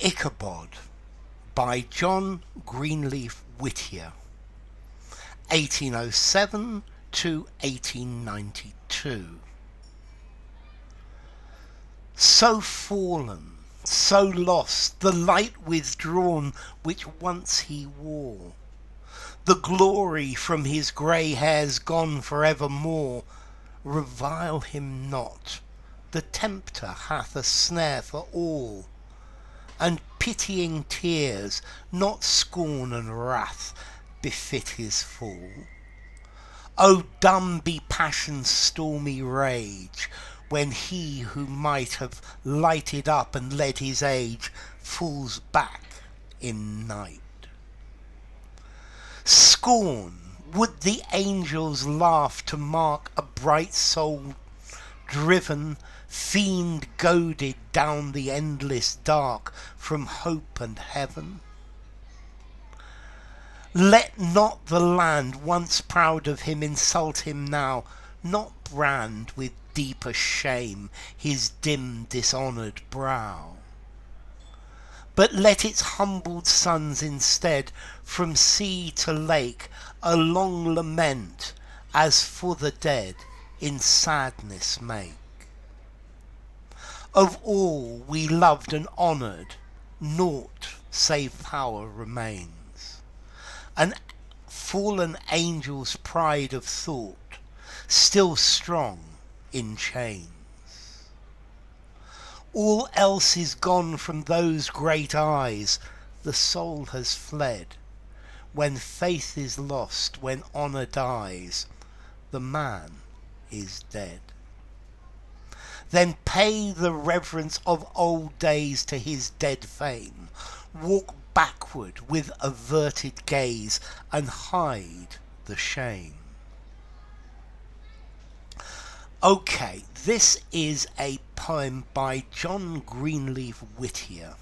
Ichabod by John Greenleaf Whittier, 1807 to 1892. So fallen, so lost, the light withdrawn which once he wore, the glory from his grey hairs gone forevermore. Revile him not, the Tempter hath a snare for all, and pitying tears, not scorn and wrath, befit his fall. O dumb be passion's stormy rage, when he who might have lighted up and led his age falls back in night. Scorn, would the angels laugh to mark a bright soul driven, fiend-goaded down the endless dark from hope and heaven? Let not the land once proud of him insult him now, not brand with deeper shame his dim dishonored brow. But let its humbled sons instead from sea to lake a long lament as for the dead in sadness make. Of all we loved and honoured, naught save power remains, an fallen angel's pride of thought, still strong in chains. All else is gone from those great eyes, the soul has fled. When faith is lost, when honour dies, the man is dead. Then pay the reverence of old days to his dead fame. Walk backward with averted gaze and hide the shame. Okay, this is a poem by John Greenleaf Whittier.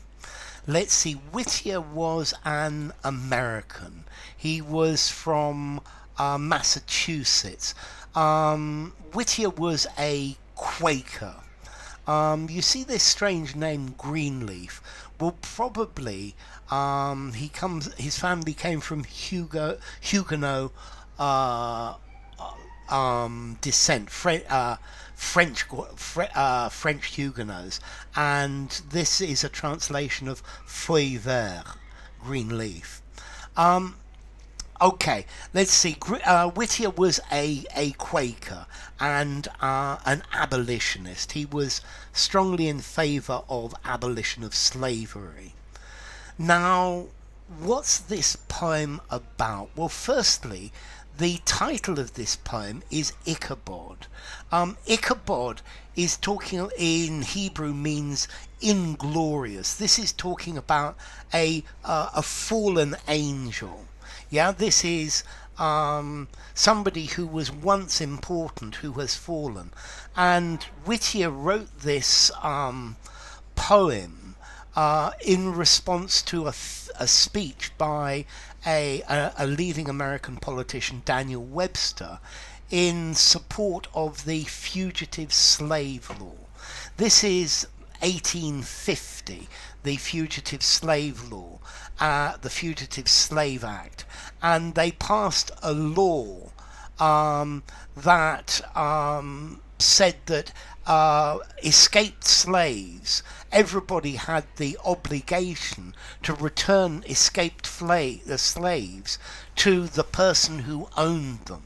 Let's see, Whittier was an American. He was from Massachusetts. Whittier was a Quaker. You see this strange name Greenleaf? Well, probably his family came from Huguenot descent, French Huguenots, and this is a translation of feuille vert, green leaf. Okay, let's see. Whittier was a Quaker and an abolitionist. He was strongly in favour of abolition of slavery. Now, what's this poem about? Well, firstly, the title of this poem is Ichabod. Ichabod is talking, in Hebrew, means inglorious. This is talking about a fallen angel. Yeah, this is somebody who was once important who has fallen. And Whittier wrote this poem in response to a speech by a leading American politician, Daniel Webster, in support of the fugitive slave law. This is 1850, the fugitive slave law, the Fugitive Slave Act, and they passed a law that said that escaped slaves, everybody had the obligation to return escaped slaves to the person who owned them,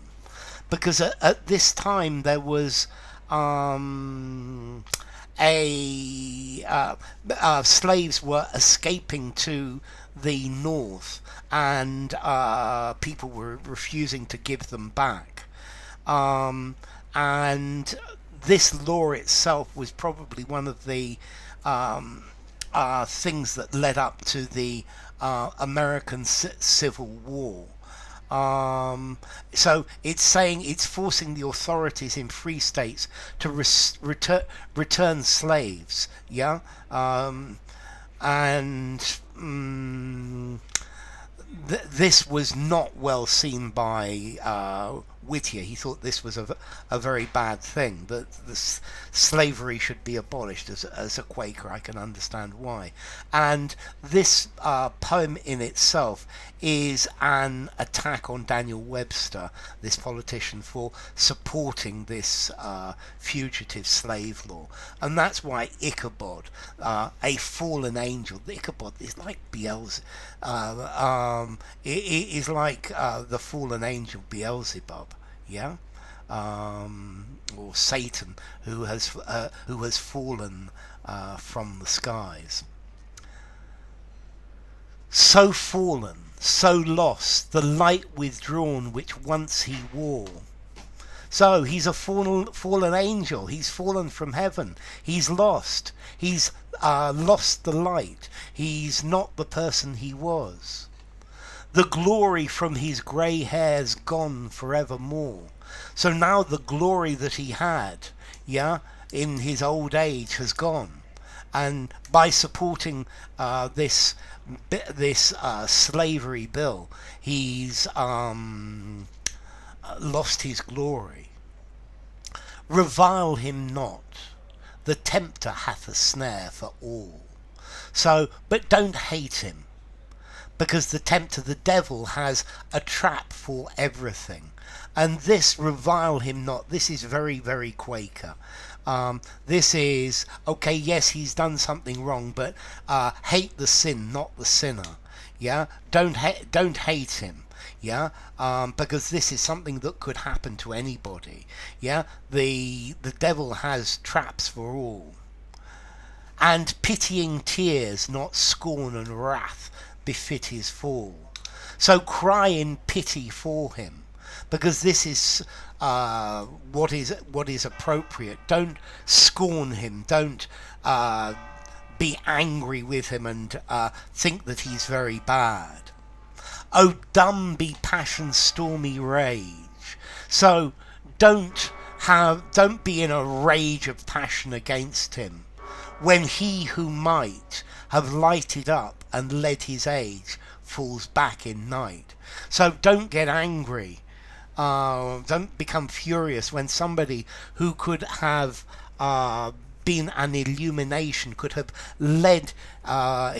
because at this time there was slaves were escaping to the north, and people were refusing to give them back, and this law itself was probably one of the things that led up to the American Civil War. So it's saying, it's forcing the authorities in free states to return slaves, yeah, and this was not well seen by Whittier. He thought this was a very bad thing, that slavery should be abolished. As a Quaker, I can understand why. And this poem in itself is an attack on Daniel Webster, this politician, for supporting this fugitive slave law. And that's why Ichabod, a fallen angel, Ichabod is like Beelzebub. It is like the fallen angel Beelzebub, yeah, or Satan, who has fallen from the skies. So fallen, so lost, the light withdrawn which once he wore. So he's a fallen angel. He's fallen from heaven. He's lost. He's lost the light. He's not the person he was. The glory from his grey hair's gone forevermore. So now the glory that he had, yeah, in his old age has gone. And by supporting this slavery bill, he's lost his glory. Revile him not. The Tempter hath a snare for all. So, but don't hate him, because the Tempter, the devil, has a trap for everything. And this revile him not, this is very, very Quaker. This is, okay, yes, he's done something wrong, but hate the sin, not the sinner. Yeah, don't hate him. Yeah, because this is something that could happen to anybody. Yeah, the devil has traps for all. And pitying tears, not scorn and wrath, befit his fall. So cry in pity for him, because this is what is appropriate. Don't scorn him. Don't be angry with him and think that he's very bad. Oh, dumb be passion's stormy rage. So don't be in a rage of passion against him, when he who might have lighted up and led his age falls back in night. So don't get angry. Don't become furious when somebody who could have been an illumination, could have led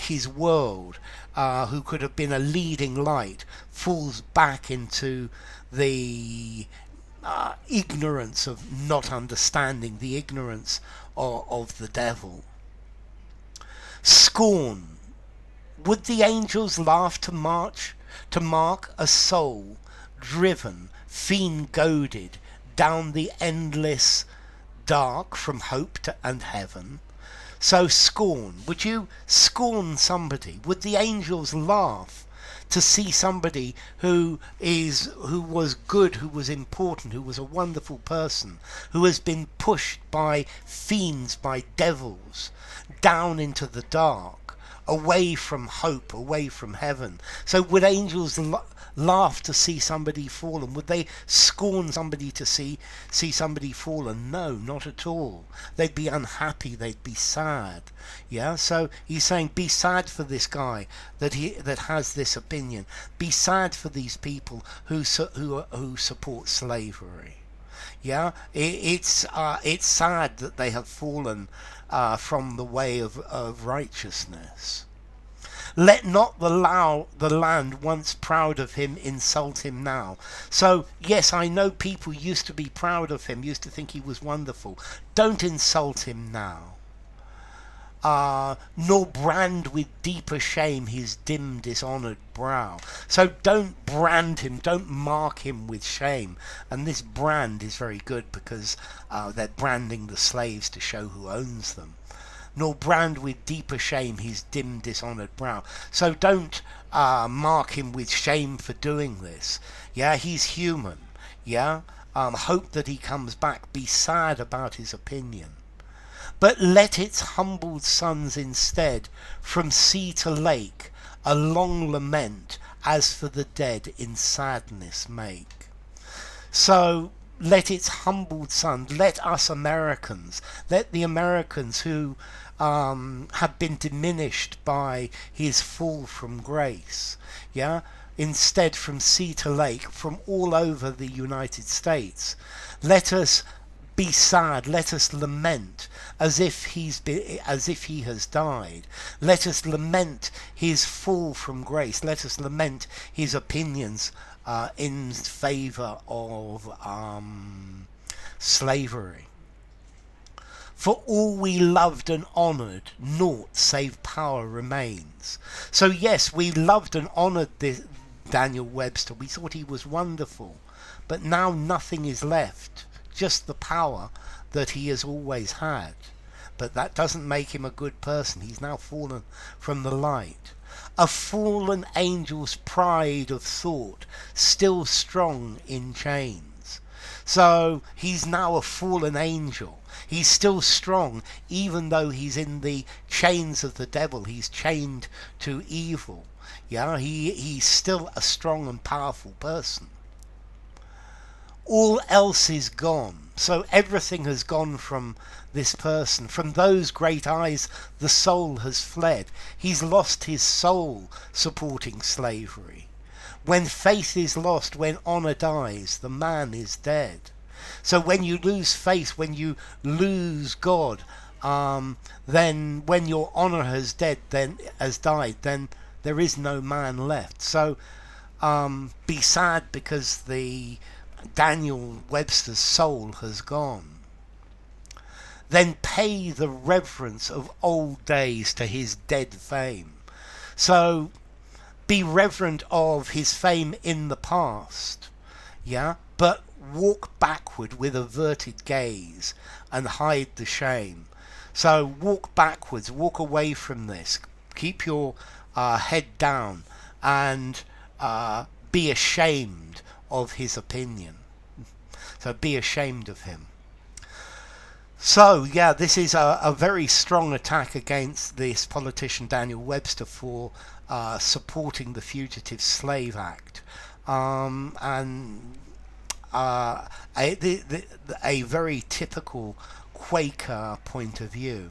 his world, who could have been a leading light, falls back into the ignorance of not understanding, the ignorance of the devil. Scorn. Would the angels laugh to mark a soul driven, fiend-goaded, down the endless dark from hope and heaven? So scorn. Would you scorn somebody? Would the angels laugh to see somebody who was good, who was important, who was a wonderful person, who has been pushed by fiends, by devils, down into the dark, away from hope, away from heaven? So would angels laugh to see somebody fallen? Would they scorn somebody to see somebody fallen? No, not at all. They'd be unhappy, they'd be sad. Yeah, so he's saying be sad for this guy that has this opinion. Be sad for these people who support slavery. Yeah, it's sad that they have fallen from the way of righteousness. Let not the land once proud of him insult him now. So, yes, I know people used to be proud of him, used to think he was wonderful. Don't insult him now. Nor brand with deeper shame his dim dishonored brow. So don't brand him, don't mark him with shame. And this brand is very good because they're branding the slaves to show who owns them. Nor brand with deeper shame his dim dishonored brow. So don't mark him with shame for doing this. Yeah, he's human. Yeah, hope that he comes back. Be sad about his opinion. But let its humbled sons instead from sea to lake a long lament as for the dead in sadness make. So let its humbled sons, let us Americans, let the Americans who had been diminished by his fall from grace. Yeah, instead, from sea to lake, from all over the United States, let us be sad, let us lament as if he has died. Let us lament his fall from grace. Let us lament his opinions in favour of slavery. For all we loved and honoured, naught save power remains. So yes, we loved and honoured this Daniel Webster. We thought he was wonderful. But now nothing is left, just the power that he has always had. But that doesn't make him a good person. He's now fallen from the light. A fallen angel's pride of thought, still strong in chains. So he's now a fallen angel. He's still strong, even though he's in the chains of the devil. He's chained to evil. Yeah, he's still a strong and powerful person. All else is gone. So everything has gone from this person. From those great eyes, the soul has fled. He's lost his soul supporting slavery. When faith is lost, when honour dies, the man is dead. So when you lose faith, when you lose God, then when your honour has died, then there is no man left. So be sad because the Daniel Webster's soul has gone. Then pay the reverence of old days to his dead fame. So be reverent of his fame in the past, yeah, but walk backward with averted gaze and hide the shame. So walk backwards, walk away from this, keep your head down, and be ashamed of his opinion. So be ashamed of him. So yeah, this is a very strong attack against this politician Daniel Webster for supporting the Fugitive Slave Act, and a very typical Quaker point of view.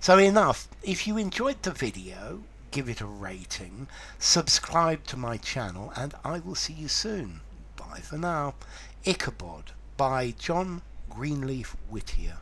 So enough. If you enjoyed the video, give it a rating, subscribe to my channel, and I will see you soon. Bye for now. Ichabod by John Greenleaf Whittier.